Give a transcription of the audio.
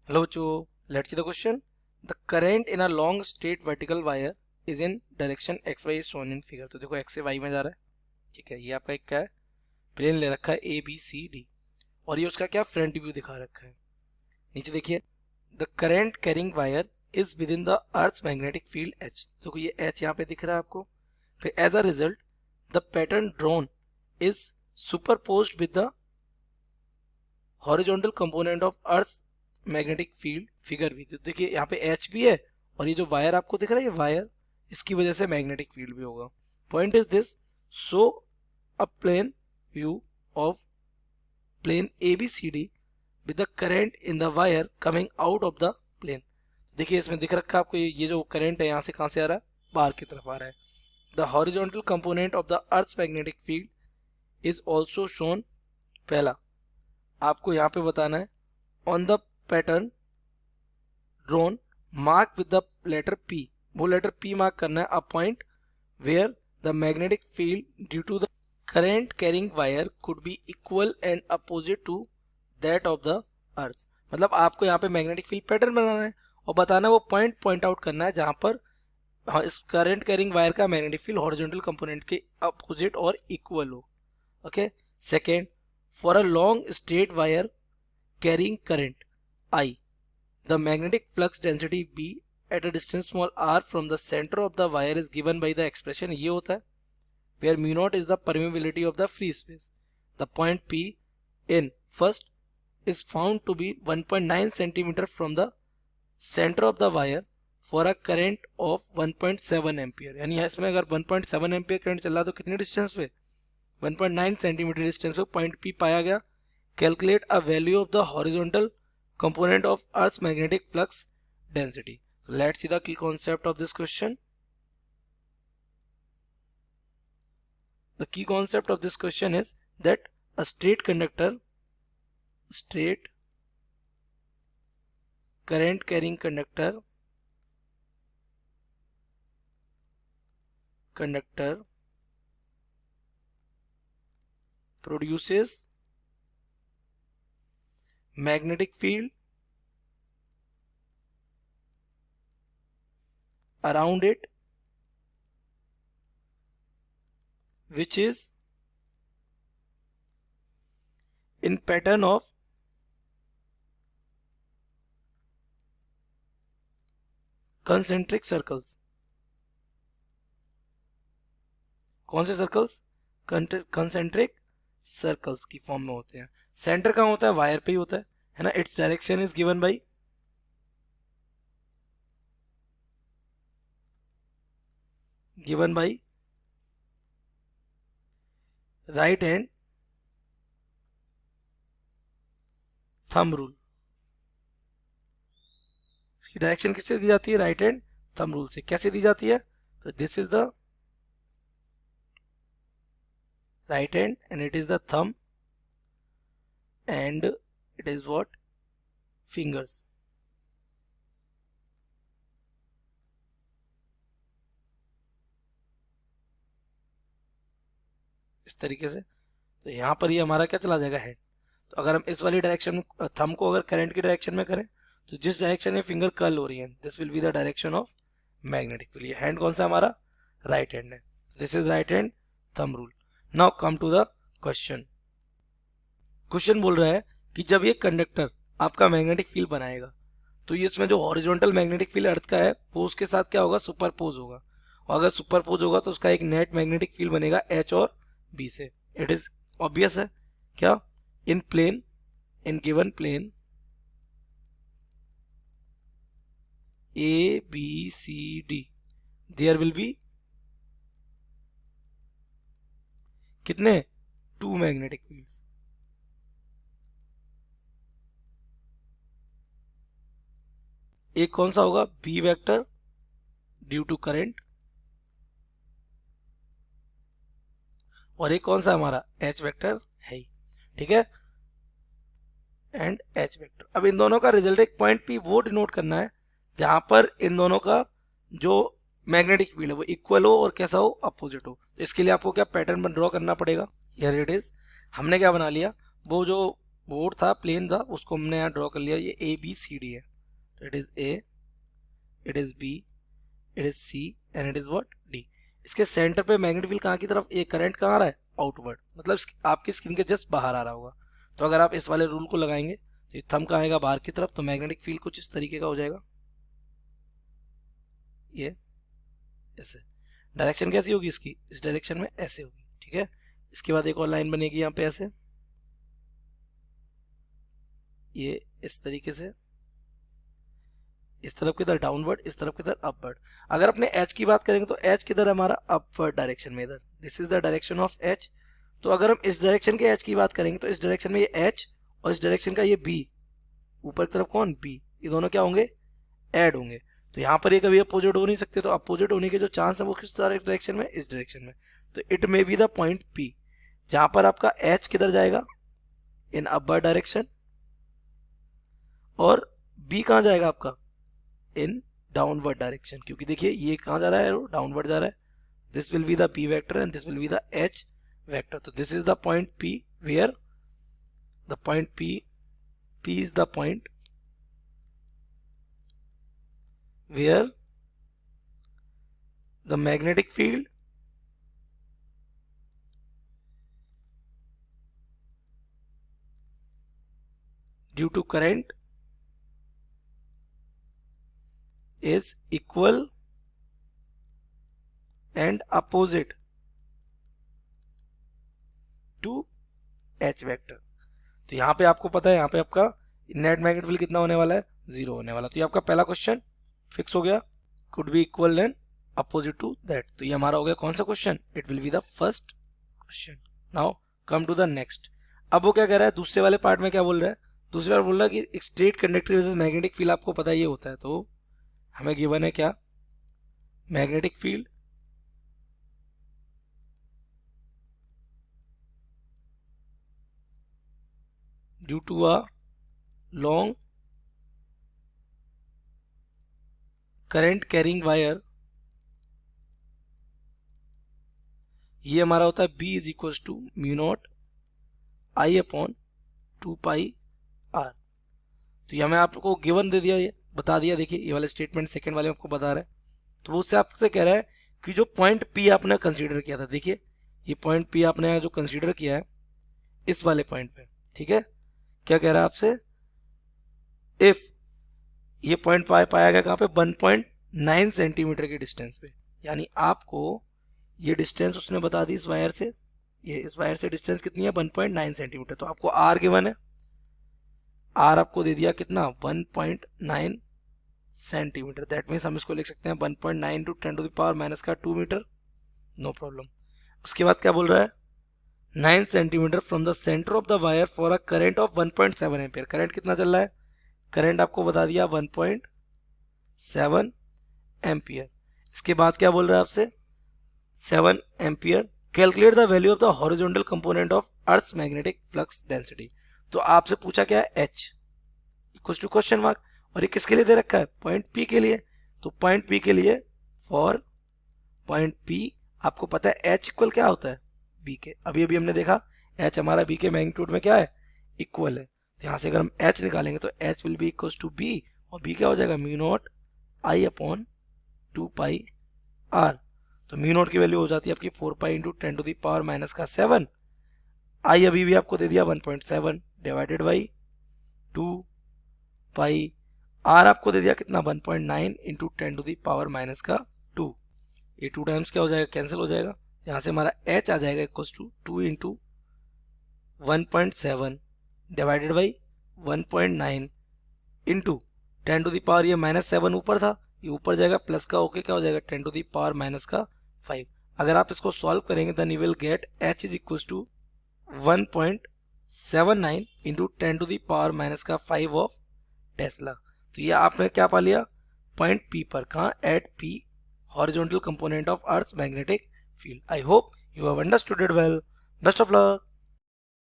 Hello बच्चों, let's see the question. The current in a long straight vertical wire is in direction XY is shown in figure. तो देखो x से y में जा रहा है, ठीक है। ये आपका एक क्या है, प्लेन ले रखा है ए बी सी डी, और ये उसका क्या फ्रंट व्यू दिखा रखा है। नीचे देखिए, the current carrying wire is with in the earth magnetic field H। देखो ये H यहाँ पे दिख रहा है आपको। फिर as a result the pattern drawn is superposed with the horizontal component of earth magnetic field figure भी। तो देखिए यहाँ पे H भी है, और ये जो वायर आपको दिख रहा है ये वायर, इसकी वजह से मैग्नेटिक फील्ड भी होगा। Point is this, so a plane view of plane ABCD with the current in the wire coming out of the plane. देखिए इसमें दिख रखा है आपको, ये जो करंट है यहाँ से कहाँ से आ रहा है, बाहर की तरफ आ रहा है। The horizontal component of the earth magnetic field is also shown. पहला आपको यहाँ पे बताना है, on the pattern drawn mark with the letter P, वो लेटर P मार्क करना है। A point where the magnetic field due to the current carrying wire could be equal and opposite to that of the earth. मतलब आपको यहाँ पे magnetic field pattern बनाना है और बताना है, वो पॉइंट आउट करना है जहां पर इस करंट कैरिंग वायर का मैग्नेटिक फील्ड हॉरिजॉन्टल कंपोनेंट के अपोजिट और इक्वल हो। Okay. Second, for a long straight wire carrying current I, the magnetic flux density B at a distance small r from the center of the wire is given by the expression, ये होता है where mu naught is the permeability of the free space. The point P in first is found to be 1.9 centimeter from the center of the wire for a current of 1.7 ampere। यानी इसमें अगर 1.7 ampere current चल रहा तो कितने distance पे, 1.9 centimetre distance पे point P पाया गया। Calculate a value of the horizontal component of Earth's magnetic flux density. So let's see the key concept of this question. The key concept of this question is that a straight current carrying conductor produces magnetic field around it which is in pattern of concentric circles। कौन से circles, concentric circles की form में होते हैं। Centre कहाँ होता है, wire पे ही होता है ना। Its direction is given by right hand thumb rule. इसकी डायरेक्शन किससे दी जाती है, राइट हैंड थंब रूल से। कैसे दी जाती है, तो this is the right hand and it is the thumb and it is what, fingers। इस तरीके से। तो यहाँ पर ये हमारा क्या चला जाएगा, हैंड। तो अगर हम इस वाली डायरेक्शन थंब को अगर करंट की डायरेक्शन में करें तो जिस डायरेक्शन में फिंगर कर्ल हो रही है this will be the direction of magnetic field. Hand कौन सा हमारा, राइट हैंड है। This is right hand thumb rule. Now come to the question. Question बोल रहा है कि जब ये कंडक्टर आपका मैग्नेटिक फील्ड बनाएगा तो ये इसमें जो हॉरिजॉन्टल मैग्नेटिक फील्ड अर्थ का है वो उसके साथ क्या होगा, सुपरपोज होगा। और अगर सुपरपोज होगा तो उसका एक नेट मैग्नेटिक फील्ड बनेगा H और B से। इट इज ऑब्वियस है क्या, in plane, in given plane ABCD there will be कितने, 2 मैग्नेटिक फील्ड्स। एक कौन सा होगा, B vector due to current, और एक कौन सा हमारा H वेक्टर है ही, ठीक है, एंड H वेक्टर। अब इन दोनों का रिजल्ट एक पॉइंट P वो डिनोट करना है जहां पर इन दोनों का जो मैग्नेटिक फील्ड है वो इक्वल हो और कैसा हो, अपोजिट हो। तो इसके लिए आपको क्या पैटर्न ड्रॉ करना पड़ेगा। हियर इट इज, हमने क्या बना लिया, वो जो बोर्ड था, प्लेन था, उसको हमने यहाँ ड्रॉ कर लिया, ये ए बी सी डी है, तो it is A, it is B, it is C and it is what D. इसके सेंटर पे मैग्नेटिक फील्ड कहाँ की तरफ, ये करंट कहाँ आ रहा है, आउटवर्ड, मतलब आपकी स्क्रीन के जस्ट बाहर आ रहा होगा। तो अगर आप इस वाले रूल को लगाएंगे तो ये थंब कहाँ आएगा, बाहर की तरफ, तो मैग्नेटिक फील्ड कुछ इस तरीके का हो जाएगा, ये ऐसे। डायरेक्शन कैसी होगी इसकी, इस डायरेक्शन में ऐसे होगी, ठीक है। इसके बाद एक और लाइन बनेगी यहाँ पे ऐसे, ये इस तरीके से, इस तरफ किधर डाउनवर्ड, इस तरफ किधर अपवर्ड। अगर अपने एच की बात करेंगे तो एच किधर हमारा अपवर्ड डायरेक्शन में, इधर, this is the direction of H. तो अगर हम इस डायरेक्शन के एच की बात करेंगे तो इस डायरेक्शन में ये एच और इस डायरेक्शन का ये बी, ऊपर की तरफ कौन, बी, ये दोनों क्या होंगे, ऐड होंगे। तो यहाँ पर ये कभी अपोजिट हो नहीं सकते, तो अपोजिट होने के जो चांस है वो किस डायरेक्शन में, इस डायरेक्शन में। तो it may be the point P, जहां पर आपका एच किधर जाएगा, इन अपवर्ड डायरेक्शन, और बी कहाँ जाएगा आपका, इन डाउनवर्ड डायरेक्शन, क्योंकि देखिए ये कहाँ जा रहा है, डाउनवर्ड जा रहा है। This will be the p vector and this will be the h vector. तो this is the point p where the point p is the point where the magnetic field due to current is equal and opposite to h vector. तो यहाँ पे आपको पता है, यहाँ पे आपका नेट मैग्नेटिक फील्ड कितना होने वाला है, 0 होने वाला। तो ये आपका पहला क्वेश्चन फिक्स हो गया, could be equal and opposite to that. तो ये हमारा हो गया कौन सा question, it will be the first question. Now come to the next. अब वो क्या कह रहा है, दूसरे वाले पार्ट में क्या बोल रहा है, दूसरे बार बोल रहा है कि एक straight conductor versus magnetic field आपको पता ही होता है। तो हमें गिवन है क्या, magnetic field due to a long current carrying wire, ये हमारा होता है B is equal to mu naught I upon 2πr। तो ये हमें आपको गिवन दे दिया, ये बता दिया, देखिए ये वाले स्टेटमेंट सेकंड वाले में आपको बता रहा है। तो वो उससे आपसे कह रहा है कि जो पॉइंट P आपने कंसीडर किया था, देखिए ये पॉइंट P आपने जो कंसीडर किया है इस वाले पॉइंट पे, ठीक है, क्या कह रहा है आपसे, इफ ये पॉइंट पाया गया कहाँ पे, 1.9 सेंटीमीटर के डिस्टेंस पे, यानी आपको ये डिस्टेंस उसने बता दी इस वायर से, ये इस वायर से डिस्टेंस कितनी है, 1.9 सेंटीमीटर। तो आपको आर गिवन है, आर आपको दे दिया कितना, 1.9 सेंटीमीटर। दैट मीन्स हम इसको लिख सकते हैं 1.9 to 10 to the power minus का 2 मीटर, नो प्रॉब्लम। उसके बाद क्या बोल रहा है, 9 centimetre from the centre of the wire for a current of 1.7 ampere. Current कितना चल रहा है, करंट आपको बता दिया 1.7 एम्पियर। इसके बाद क्या बोल रहा है आपसे, 7 ampere, calculate the value of the horizontal component of earth's magnetic flux density. तो आपसे पूछा क्या है, H equals to question mark, और ये किसके लिए दे रखा है, पॉइंट P के लिए। तो पॉइंट P के लिए, फॉर पॉइंट P आपको पता है H इक्वल क्या होता है, B के। अभी अभी हमने देखा H हमारा B के मैग्नीट्यूड में क्या है, इक्वल है। तो यहाँ से अगर हम H निकालेंगे तो H will be equals to B, और B क्या हो जाएगा, mu naught I upon 2πr। तो म्यू नॉट की वैल्यू हो जाती है आपकी 4π into 10 to the power minus का 7, आई अभी भी आपको दे दिया 1.7 डिवाइडेड बाई 2π, आर आपको दे दिया कितना, 1.9 into 10 to the power minus का 2। ये 2 टाइम्स क्या हो जाएगा, कैंसिल हो जाएगा। यहाँ से हमारा H आ जाएगा equals to 2 into 1.7 divided by 1.9 into 10 to the power, ये -7 ऊपर था, ये ऊपर जाएगा, प्लस का होके क्या हो जाएगा, 10 टू द पावर माइनस का 5। अगर आप इसको सॉल्व करेंगे then you will get H is equal to 1.79 into 10 to the power minus का 5 ऑफ टेस्ला। तो ये आपने क्या पा लिया, पॉइंट P पर, कहाँ, at P, horizontal component of earth's magnetic field. I hope you have understood it well, best of luck.